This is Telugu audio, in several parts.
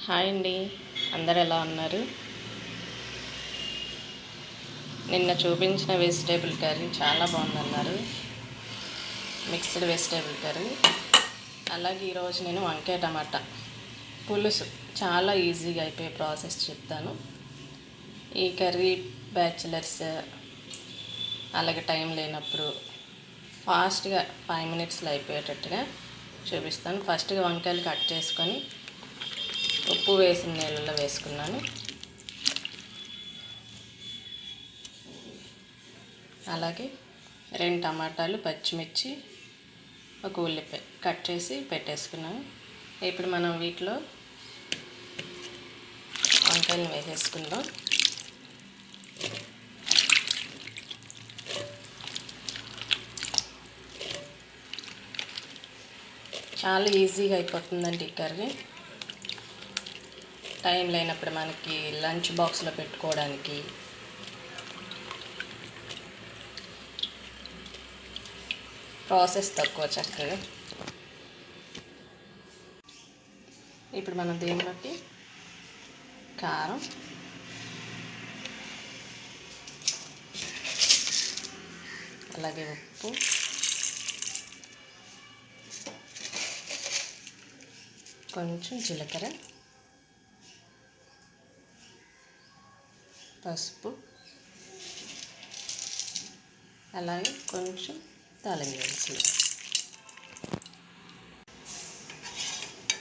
హాయ్ అండి, అందరు ఎలా ఉన్నారు? నిన్న చూపించిన వెజిటేబుల్ కర్రీ చాలా బాగుందన్నారు, మిక్స్డ్ వెజిటేబుల్ కర్రీ. అలాగే ఈరోజు నేను వంకాయ టమాటా పులుసు చాలా ఈజీగా అయిపోయే ప్రాసెస్ చెప్తాను. ఈ కర్రీ బ్యాచిలర్స్ అలాగే టైం లేనప్పుడు ఫాస్ట్గా 5 మినిట్స్లో అయిపోయేటట్టుగా చూపిస్తాను. ఫస్ట్గా వంకాయలు కట్ చేసుకొని ఉప్పు వేసిన నీళ్ళలో వేసుకున్నాను. అలాగే 2 టమాటాలు, పచ్చిమిర్చి, ఒక ఉల్లిపాయ కట్ చేసి పెట్టేసుకున్నాను. ఇప్పుడు మనం వీటిలో వంకాయలను వేసేసుకుందాం. చాలా ఈజీగా అయిపోతుందండి ఈ కర్రీ. టైం లేనప్పుడు మనకి లంచ్ బాక్స్లో పెట్టుకోవడానికి ప్రాసెస్ తక్కువ, చక్కగా. ఇప్పుడు మనం దీనిలోకి కారం, అలాగే ఉప్పు, కొంచెం జీలకర్ర, పసుపు, అలాగే కొంచెం తాలింపు దినుసులు,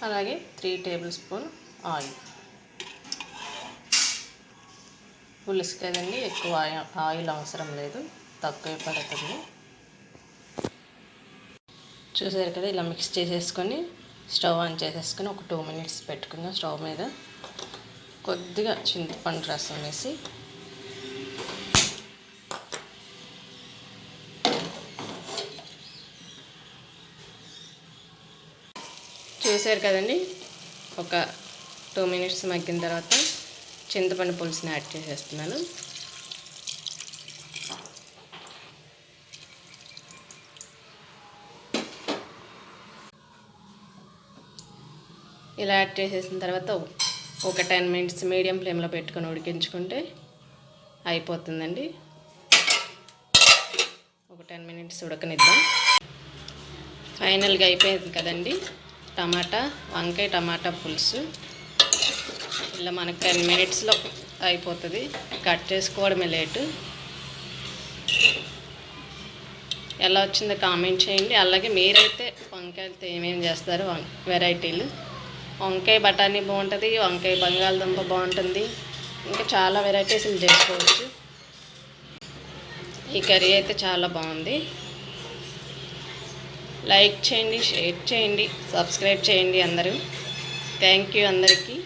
అలాగే 3 టేబుల్ స్పూన్ ఆయిల్. పులుసు కదండి, ఎక్కువ ఆయిల్ అవసరం లేదు, తక్కువ పడుతుంది. చూసారు కదా, ఇలా మిక్స్ చేసేసుకొని స్టవ్ ఆన్ చేసేసుకొని ఒక 2 మినిట్స్ పెట్టుకుందాం. స్టవ్ మీద కొద్దిగా చింతపండు రసం వేసి చూసారు కదండి, ఒక 2 మినిట్స్ మగ్గిన తర్వాత చింతపండు పులుసుని యాడ్ చేసేస్తున్నాను. ఇలా యాడ్ చేసేసిన తర్వాత ఒక 10 మినిట్స్ మీడియం ఫ్లేమ్లో పెట్టుకొని ఉడికించుకుంటే అయిపోతుందండి. ఒక 10 మినిట్స్ ఉడకనిద్దాం. ఫైనల్గా అయిపోయింది కదండి వంకాయ టమాటా పులుసు. ఇలా మనకు 10 మినిట్స్లో అయిపోతుంది. కట్ చేసుకోవడమే లేటు. ఎలా వచ్చిందో కామెంట్ చేయండి. అలాగే మీరైతే వంకాయలతో ఏమేమి చేస్తారు వెరైటీలు? వంకాయ బఠానీ బాగుంటుంది, వంకాయ బంగాళదుంప బాగుంటుంది, ఇంకా చాలా వెరైటీస్లు చేసుకోవచ్చు. ఈ కర్రీ అయితే చాలా బాగుంది. లైక్ చేయండి, షేర్ చేయండి, సబ్స్క్రైబ్ చేయండి అందరూ. థ్యాంక్ యూ అందరికీ.